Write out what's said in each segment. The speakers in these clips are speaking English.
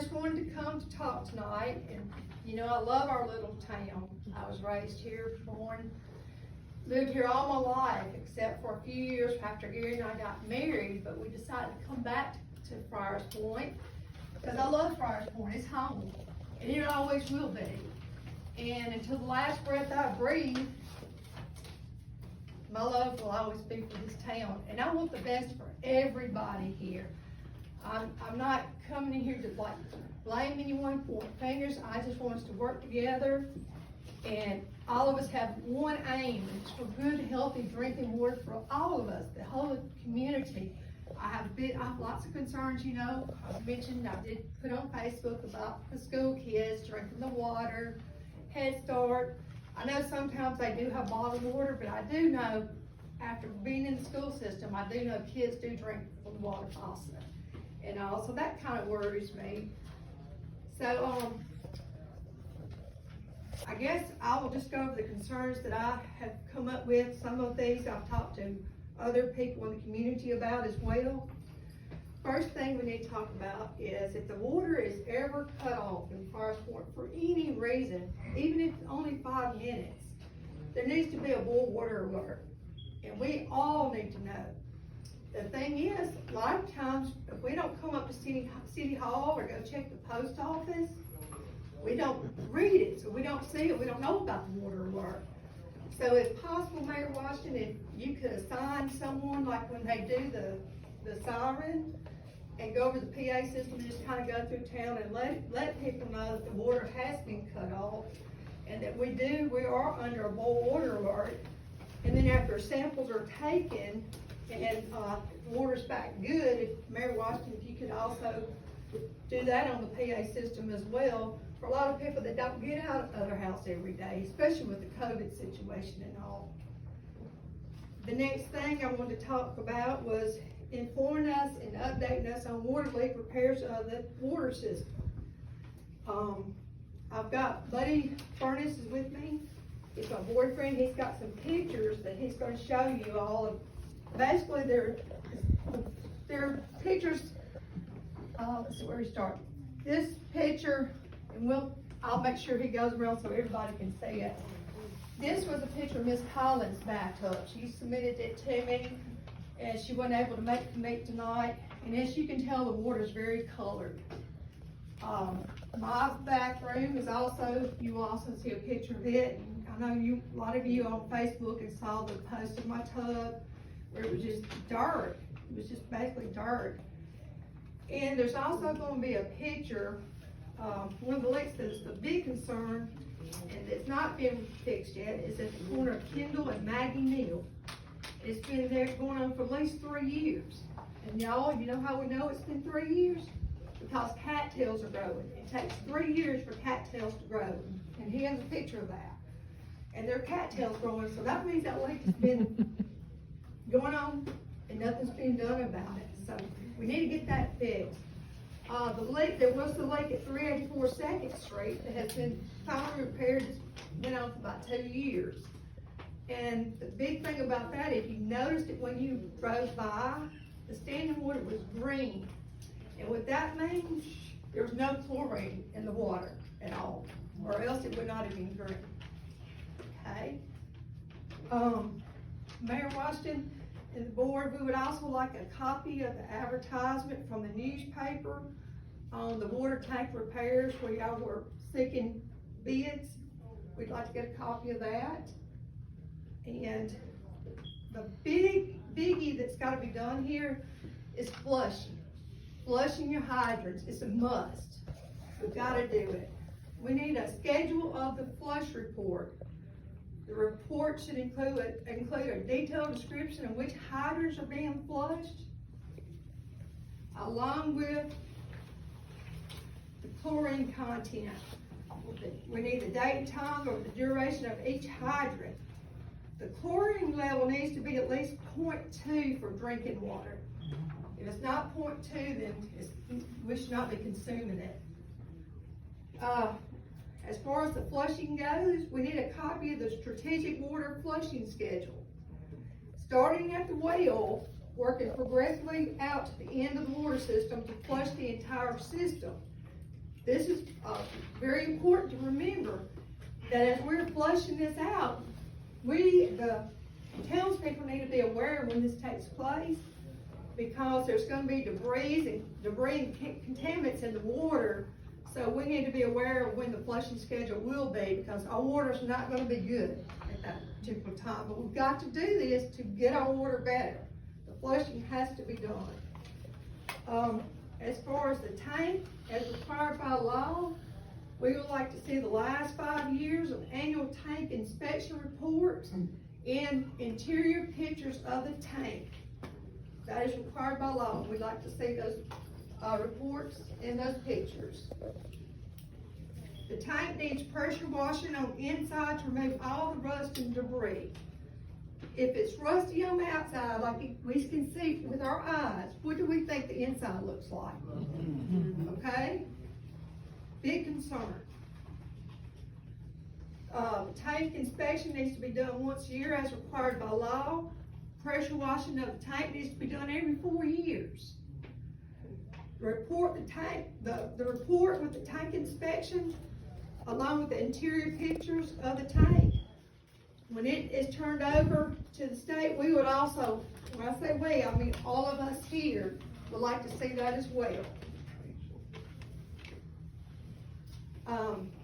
just wanted to come to talk tonight, and you know, I love our little town. I was raised here, born, lived here all my life, except for a few years after Gary and I got married, but we decided to come back to Friars Point, because I love Friars Point, it's home, and it always will be. And until the last breath I breathe, my love will always be for this town, and I want the best for everybody here. I'm not coming in here to like blame anyone, point fingers. I just want us to work together, and all of us have one aim, and it's for good, healthy drinking water for all of us, the whole community. I have lots of concerns, you know. I mentioned, I did put on Facebook about the school kids drinking the water, Head Start. I know sometimes they do have bottled water, but I do know, after being in the school system, I do know kids do drink the water also. And also that kind of worries me. So, I guess I will just go over the concerns that I have come up with. Some of these I've talked to other people in the community about as well. First thing we need to talk about is if the water is ever cut off in Friars Point for any reason, even if it's only 5 minutes, there needs to be a boil water alert. And we all need to know. The thing is, a lot of times, if we don't come up to City Hall or go check the post office, we don't read it, so we don't see it, we don't know about the water alert. So if possible, Mayor Washington, if you could assign someone, like when they do the siren, and go over the PA system and just kind of go through town and let people know that the water has been cut off, and that we are under a boil water alert. And then after samples are taken, and water's back good, if Mayor Washington, if you could also do that on the PA system as well, for a lot of people that don't get out of their house every day, especially with the COVID situation and all. The next thing I wanted to talk about was informing us and updating us on water leak repairs of the water system. I've got Buddy Furnace is with me. He's my boyfriend. He's got some pictures that he's going to show you all of. Basically, they're pictures. Let's see where we start. This picture, and I'll make sure he goes around so everybody can see it. This was a picture of Miss Collins' bathtub. She submitted it to me, and she wasn't able to make the meet tonight. And as you can tell, the water is very colored. My bathroom is also, you will also see a picture of it. I know a lot of you on Facebook and saw the post of my tub where it was just dirt. It was just basically dirt. And there's also going to be a picture, one of the leaks that's the big concern, and it's not been fixed yet, is at the corner of Kendall and Maggie Neal. It's been there going on for at least 3 years. And y'all, you know how we know it's been 3 years? Because cattails are growing. It takes 3 years for cattails to grow. And he has a picture of that. And there are cattails growing, so that means that leak has been going on and nothing's been done about it. So we need to get that fixed. There was the leak at 384 2nd Street that has been finally repaired. It's been on for about 2 years. And the big thing about that, if you noticed it when you drove by, the standing water was green. And what that means, there was no chlorine in the water at all, or else it would not have been green. Okay? Mayor Washington and the board, we would also like a copy of the advertisement from the newspaper on the water tank repairs where y'all were seeking bids. We'd like to get a copy of that. And the biggie that's got to be done here is flushing. Flushing your hydrants is a must. We've got to do it. We need a schedule of the flush report. The report should include a detailed description of which hydrants are being flushed, along with the chlorine content. We need the date and time or the duration of each hydrant. The chlorine level needs to be at least 0.2 for drinking water. If it's not 0.2, then we should not be consuming it. As far as the flushing goes, we need a copy of the strategic water flushing schedule. Starting at the well, working progressively out to the end of the water system to flush the entire system. this is, very important to remember, that as we're flushing this out, the townspeople need to be aware when this takes place, because there's gonna be debris and contaminants in the water. So we need to be aware of when the flushing schedule will be, because our water's not gonna be good at that particular time. But we've got to do this to get our water better. The flushing has to be done. As far as the tank, as required by law, we would like to see the last 5 years of annual tank inspection reports and interior pictures of the tank. That is required by law. We'd like to see those reports and those pictures. The tank needs pressure washing on the inside to remove all the rust and debris. If it's rusty on the outside, like we can see with our eyes, what do we think the inside looks like? Okay? Big concern. Tank inspection needs to be done once a year as required by law. Pressure washing of the tank needs to be done every 4 years. Report the tank, the report with the tank inspection, along with the interior pictures of the tank. When it is turned over to the state, we would also, when I say we, I mean all of us here, would like to see that as well.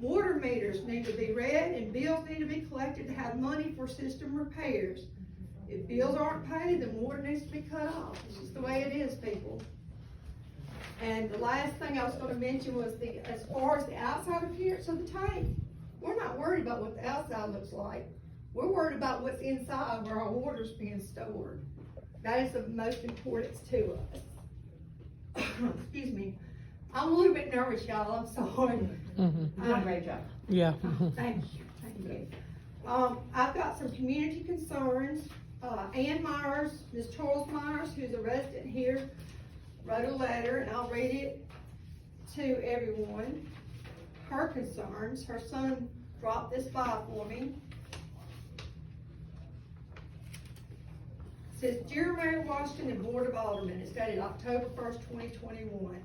Water meters need to be read and bills need to be collected to have money for system repairs. If bills aren't paid, then water needs to be cut off. It's just the way it is, people. And the last thing I was going to mention was as far as the outside appearance of the tank, we're not worried about what the outside looks like. We're worried about what's inside where our water's being stored. That is the most important to us. Excuse me. I'm a little bit nervous, y'all. I'm sorry. You've done a great job. Yeah. Thank you. Thank you. I've got some community concerns. Ann Myers, Ms. Charles Myers, who's a resident here, wrote a letter, and I'll read it to everyone. Her concerns. Her son dropped this by for me. It says, Dear Mayor Washington and Board of Aldermen, it's dated October 1st, 2021.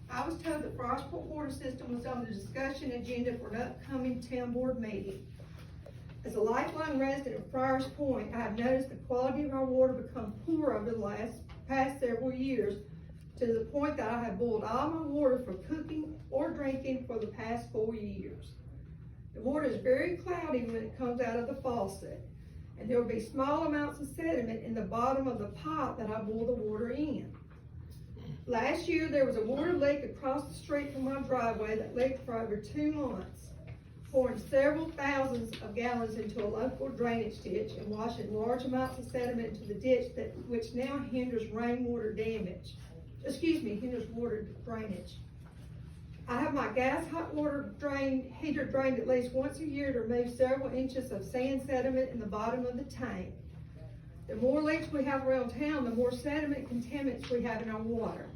I was told the Friars Point water system was on the discussion agenda for an upcoming town board meeting. As a lifelong resident of Friars Point, I have noticed the quality of our water become poor over the past several years, to the point that I have boiled all my water for cooking or drinking for the past 4 years. The water is very cloudy when it comes out of the faucet, and there will be small amounts of sediment in the bottom of the pot that I boil the water in. Last year, there was a water leak across the street from my driveway that leaked for over 2 months, pouring several thousands of gallons into a local drainage ditch and washing large amounts of sediment into the ditch, which now hinders rainwater damage. Hinders water drainage. I have my gas hot water heater drained at least once a year to remove several inches of sand sediment in the bottom of the tank. The more leaks we have around town, the more sediment contaminants we have in our water.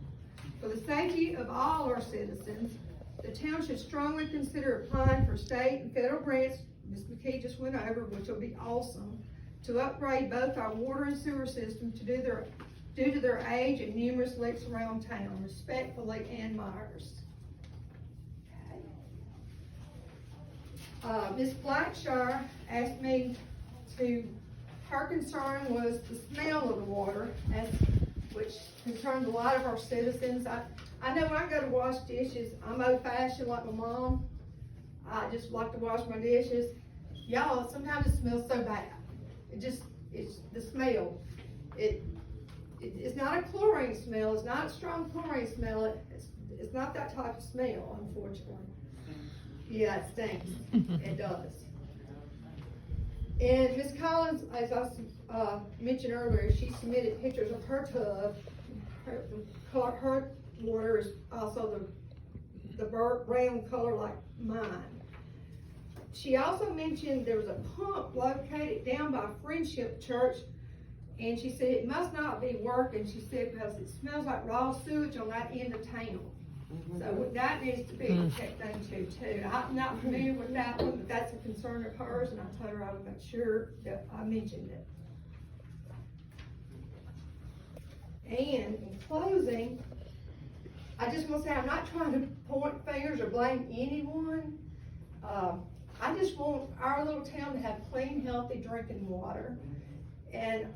For the safety of all our citizens, the town should strongly consider applying for state and federal grants, Ms. McKee just went over, which will be awesome, to upgrade both our water and sewer system due to their age and numerous leaks around town. Respectfully, Ann Myers. Ms. Blackshire asked me her concern was the smell of the water, which concerns a lot of our citizens. I know when I go to wash dishes, I'm old-fashioned like my mom. I just like to wash my dishes. Y'all, sometimes it smells so bad. It's the smell. It's not a chlorine smell. It's not a strong chlorine smell. It's not that type of smell, unfortunately. Yeah, it stinks. It does. And Ms. Collins, as I mentioned earlier, she submitted pictures of her tub. Her water is also the brown color like mine. She also mentioned there was a pump located down by Friendship Church, and she said it must not be working, she said, because it smells like raw sewage on that end of town. So that needs to be checked into too. I'm not familiar with that one, but that's a concern of hers, and I told her I would make sure that I mentioned it. And in closing, I just want to say, I'm not trying to point fingers or blame anyone. I just want our little town to have clean, healthy drinking water. And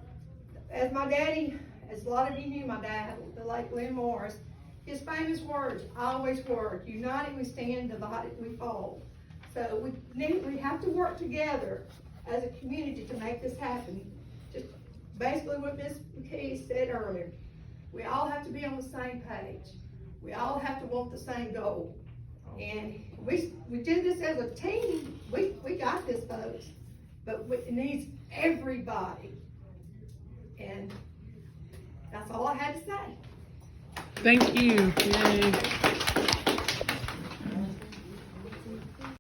as my daddy, as a lot of you knew my dad, the late Glenn Morris, his famous words always were, united we stand, divided we fall. So we have to work together as a community to make this happen. Just basically what Ms. McKee said earlier. We all have to be on the same page. We all have to want the same goal. And we do this as a team. We got this, folks. But it needs everybody. And that's all I had to say. Thank you. Yay.